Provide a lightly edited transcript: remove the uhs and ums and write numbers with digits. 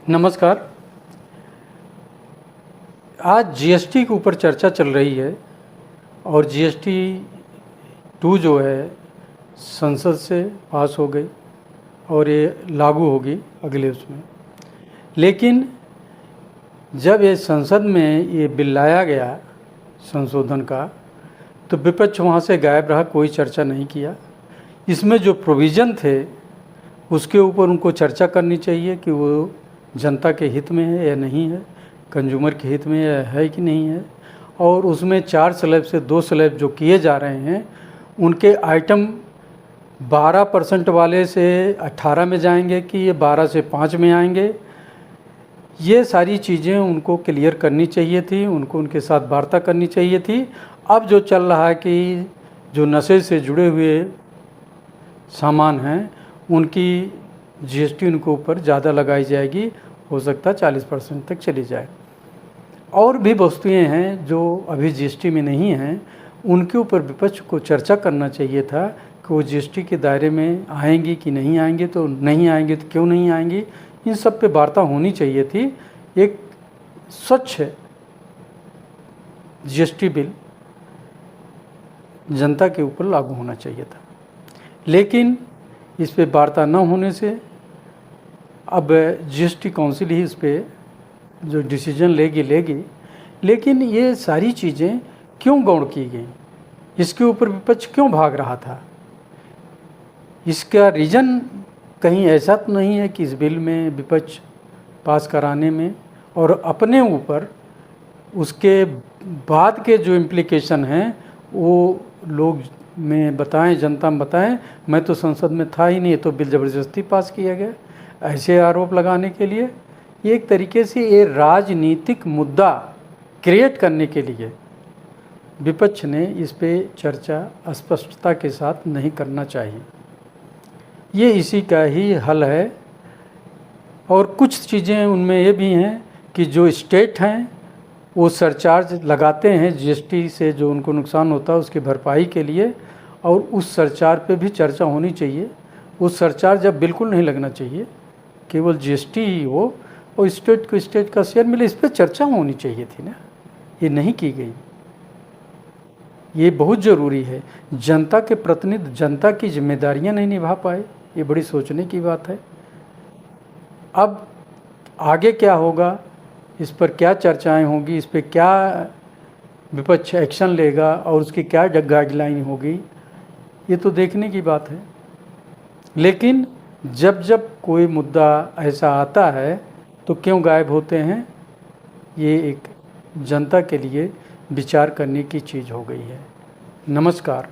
नमस्कार। आज जीएसटी के ऊपर चर्चा चल रही है और जीएसटी 2 जो है संसद से पास हो गई और ये लागू होगी अगले उसमें। लेकिन जब ये संसद में ये बिल लाया गया संशोधन का, तो विपक्ष वहाँ से गायब रहा, कोई चर्चा नहीं किया। इसमें जो प्रोविज़न थे उसके ऊपर उनको चर्चा करनी चाहिए कि वो जनता के हित में है या नहीं है, कंज्यूमर के हित में है कि नहीं है। और उसमें 4 स्लैब से 2 स्लैब जो किए जा रहे हैं, उनके आइटम 12% वाले से 18 में जाएंगे कि ये 12 से 5 में आएंगे। ये सारी चीज़ें उनको क्लियर करनी चाहिए थी, उनको उनके साथ वार्ता करनी चाहिए थी। अब जो चल रहा है कि जो नशे से जुड़े हुए सामान हैं उनकी जीएसटी उनके ऊपर ज़्यादा लगाई जाएगी, हो सकता है 40% तक चली जाए। और भी वस्तुएं हैं जो अभी जीएसटी में नहीं हैं, उनके ऊपर विपक्ष को चर्चा करना चाहिए था कि वो जीएसटी के दायरे में आएंगी कि नहीं आएंगी, तो नहीं आएंगी तो क्यों नहीं आएंगी, इन सब पे वार्ता होनी चाहिए थी। एक स्वच्छ जीएसटी बिल जनता के ऊपर लागू होना चाहिए था, लेकिन इस पे वार्ता न होने से अब जीएसटी काउंसिल ही इस पे जो डिसीजन लेगी। लेकिन ये सारी चीज़ें क्यों गौण की गई, इसके ऊपर विपक्ष क्यों भाग रहा था? इसका रीज़न कहीं ऐसा तो नहीं है कि इस बिल में विपक्ष पास कराने में और अपने ऊपर उसके बाद के जो इम्प्लीकेशन हैं वो लोग में बताएं, जनता में बताएं। मैं तो संसद में था ही नहीं, तो बिल ज़बरदस्ती पास किया गया, ऐसे आरोप लगाने के लिए। ये एक तरीके से ये राजनीतिक मुद्दा क्रिएट करने के लिए विपक्ष ने इस पे चर्चा स्पष्टता के साथ नहीं करना चाहिए। ये इसी का ही हल है। और कुछ चीज़ें उनमें ये भी हैं कि जो स्टेट हैं वो सरचार्ज लगाते हैं जीएसटी से, जो उनको नुकसान होता है उसकी भरपाई के लिए, और उस सरचार्ज पे भी चर्चा होनी चाहिए। उस सरचार्ज अब बिल्कुल नहीं लगना चाहिए, केवल जीएसटी ही हो और स्टेट को स्टेट का शेयर मिले, इस पर चर्चा होनी चाहिए थी ना, ये नहीं की गई। ये बहुत ज़रूरी है। जनता के प्रतिनिधि जनता की जिम्मेदारियां नहीं निभा पाए, ये बड़ी सोचने की बात है। अब आगे क्या होगा, इस पर क्या चर्चाएं होंगी, इस पर क्या विपक्ष एक्शन लेगा और उसकी क्या गाइडलाइन होगी, ये तो देखने की बात है। लेकिन जब जब कोई मुद्दा ऐसा आता है तो क्यों गायब होते हैं, ये एक जनता के लिए विचार करने की चीज़ हो गई है। नमस्कार।